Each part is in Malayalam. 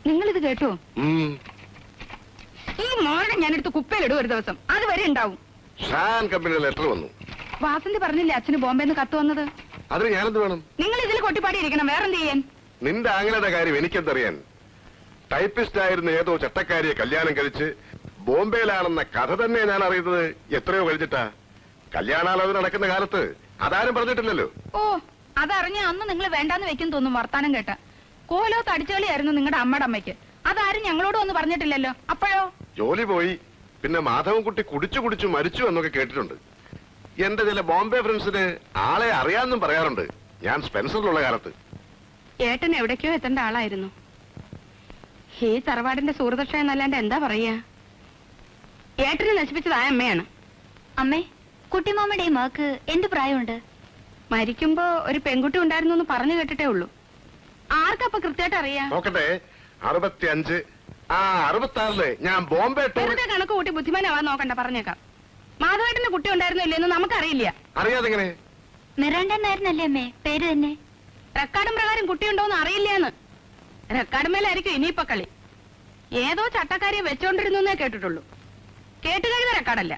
നിങ്ങൾ ഇത് കേട്ടോ? ഈ മോനെ ഞാനെടുത്ത് കുപ്പയിലിടും ഒരു ദിവസം, അതുവരെ ഉണ്ടാവും. കമ്പനിയുടെ ലെറ്റർ വന്നു. വാസന്തി പറഞ്ഞില്ലേ അച്ഛന് ബോംബെന്ന് കത്ത് വന്നത്? അതിന് ഞാനെന്ത് വേണം? നിങ്ങൾ ഇതിൽ കൊട്ടിപ്പാടി ഇരിക്കണം, വേറെന്ത് ചെയ്യാൻ? നിന്റെ ആങ്ങളുടെ കാര്യം എനിക്കെന്തറിയാൻ? ടൈപ്പിസ്റ്റ് ആയിരുന്ന ഏതോ ചട്ടക്കാരിയെ കല്യാണം കഴിച്ച് ബോംബെയിലാണെന്ന കഥ തന്നെ ഞാൻ അറിയുന്നത് എത്രയോ കഴിച്ചിട്ടാ. കല്യാണാലോചന നടക്കുന്ന കാലത്ത് അതാരും പറഞ്ഞിട്ടില്ലല്ലോ. ഓ, അതറിഞ്ഞ അന്ന് നിങ്ങൾ വേണ്ടാന്ന് വെക്കും തോന്നും വർത്താനം കേട്ട. കോലോ തടിച്ചുകളിയായിരുന്നു നിങ്ങളുടെ അമ്മയുടെ അമ്മയ്ക്ക്. അതാരും ഞങ്ങളോട് ഒന്ന് പറഞ്ഞിട്ടില്ലല്ലോ. അപ്പോഴോ? ജോലി പോയി, പിന്നെ മാധവൻകുട്ടി കുടിച്ചു കുടിച്ചു മരിച്ചു എന്നൊക്കെ കേട്ടിട്ടുണ്ട്. എന്റെ ചില ബോംബെ ഫ്രണ്ട്സിന് ആളെ അറിയാമെന്നും പറയാറുണ്ട്, ഞാൻ സ്പെൻസറിലുള്ള കാലത്ത്. ഏട്ടൻ എവിടേക്കോ എത്തേണ്ട ആളായിരുന്നു. ഈ തറവാടിന്റെ സുഹൃദക്ഷ എന്നല്ലാണ്ട് എന്താ പറയാ? ഏട്ടനെ നശിപ്പിച്ചതായ അമ്മയാണ്. അമ്മേ, കുട്ടിമാമയുടെ ഈ മകക്ക് എന്ത് പ്രായമുണ്ട്? മരിക്കുമ്പോ ഒരു പെൺകുട്ടി ഉണ്ടായിരുന്നു എന്ന് പറഞ്ഞു കേട്ടിട്ടേ ഉള്ളൂ. ആർക്കപ്പൊ കൃത്യമായിട്ട് അറിയാം? നോക്കട്ടെ, 65. 66 ഞാൻ ബോംബെ വെറുതെ കണക്ക് കൂട്ടി ബുദ്ധിമാനാവാൻ നോക്കണ്ട, പറഞ്ഞേക്കാം. മാധവേട്ടന്റെ കുട്ടി ഉണ്ടായിരുന്നോ ഇല്ലെന്ന് നമുക്കറിയില്ല. അറിയാതെങ്ങനെ? മിറാണ്ട എന്നായിരുന്നല്ലേ അമ്മേ പേര് തന്നെ? റെക്കാർഡും പ്രകാരം കുട്ടിയുണ്ടോന്ന് അറിയില്ലാന്ന്. റെക്കാർഡ് മേലായിരിക്കും ഇനിയിപ്പൊ കളി. ഏതോ ചട്ടക്കാരിയെ വെച്ചോണ്ടിരുന്നേ കേട്ടിട്ടുള്ളൂ. കേട്ടുകഴിഞ്ഞ റെക്കാർഡല്ല.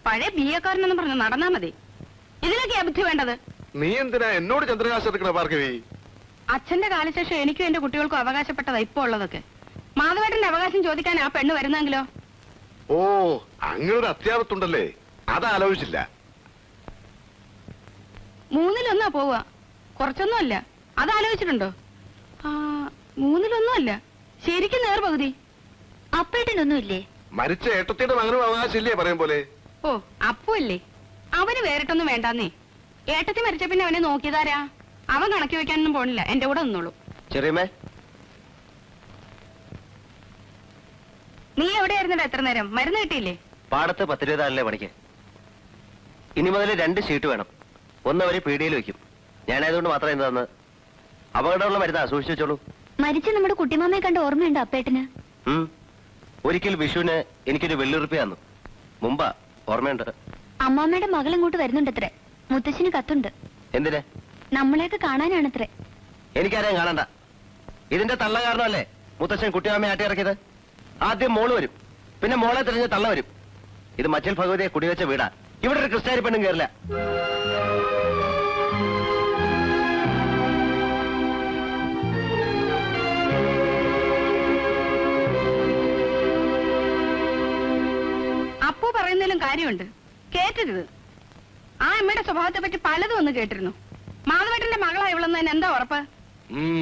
പഴയ ബിഎക്കാരനെന്ന് പറഞ്ഞ് നടന്നാ മതി. ഇതിലൊക്കെയാ ബുദ്ധി വേണ്ടത്. നീ എന്തിനാ എന്നോട് ചന്ദ്രകാശം എടുക്കണ ഭാർഗവി? അച്ഛന്റെ കാലശേഷം എനിക്കും എന്റെ കുട്ടികൾക്കും അവകാശപ്പെട്ടതാ ഇപ്പൊ ഉള്ളതൊക്കെ. മാധവേട്ടന്റെ അവകാശം ചോദിക്കാൻ ആ പെണ്ണ് വരുന്നെങ്കിലോ? ഓ, അങ്ങനൊരു അത്യാവത്തുണ്ടല്ലേ, അതാലോചിച്ചില്ല. 3-1 പോവുക, കുറച്ചൊന്നും അല്ല. അതാലോചിച്ചിട്ടുണ്ടോ? 3-1 അല്ല, ശരിക്കും നേർപകുതി. അപ്പേട്ടനൊന്നുമില്ലേ? മരിച്ച ഏട്ടത്തിയുടെ മകനും അവകാശമില്ലേ പറയും പോലെ? ഓ, അപ്പല്ലേ, അവന് വേറിട്ടൊന്നും വേണ്ടാന്നേ. ഏട്ടത്തി മരിച്ച പിന്നെ അവനെ നോക്കിയതാരാ? അവൻ കണക്കി വെക്കാനൊന്നും പോണില്ല, എന്റെ കൂടെ നിന്നോളൂ. ചെറിയമ്മേ, നീ എവിടെയായിരുന്നല്ലോ എത്ര നേരം? മരുന്ന് കിട്ടിയില്ലേ? പാടത്ത് 10-20 പണിക്ക്. ഇനി മുതൽ 2 ഷീറ്റ് വേണം. ഒന്ന് അവര് പീടികയിൽ വെക്കും. ഞാനായതുകൊണ്ട് മാത്രം എന്താന്ന്. അപകടമുള്ള മരുന്നാ, സൂക്ഷിച്ചു വെച്ചോളൂ. മരിച്ച നമ്മുടെ കുട്ടിമാമയെ കണ്ട് ഓർമ്മയുണ്ടോ അപ്പേട്ടന്? ഒരിക്കൽ വിഷുവിന് എനിക്കൊരു വെള്ളുറുപ്പി തന്നു. മുമ്പാ, ഓർമ്മയുണ്ട്. അമ്മാമ്മയുടെ മകൾ ഇങ്ങോട്ട് വരുന്നുണ്ടത്രേ. മുത്തശ്ശിന് കത്തുണ്ട്. എന്തിന്? നമ്മളെയൊക്കെ കാണാനാണത്രേ. എനിക്കാരെയും കാണണ്ട. ഇതിന്റെ തള്ള കാരണമല്ലേ മുത്തശ്ശൻ കുട്ടിമാമയെ ആട്ടി ഇറക്കിയത്. ആദ്യം മോള് വരും, പിന്നെ മോളെ തിരിഞ്ഞ് തള്ള വരും. ഇത് മച്ചൽ ഭഗവതിയെ കുടിവെച്ച വീടാ. ഇവിടെ ഒരു ക്രിസ്ത്യാനി പെണ്ണും കയറില്ല. അപ്പു പറയുന്നതിലും കാര്യമുണ്ട്, കേട്ടരുത്. ആ അമ്മയുടെ സ്വഭാവത്തെ പറ്റി പലതും ഒന്ന് കേട്ടിരുന്നു. മാധവേട്ടന്റെ മകളാ ഇവളെന്ന് എന്താ ഉറപ്പ്?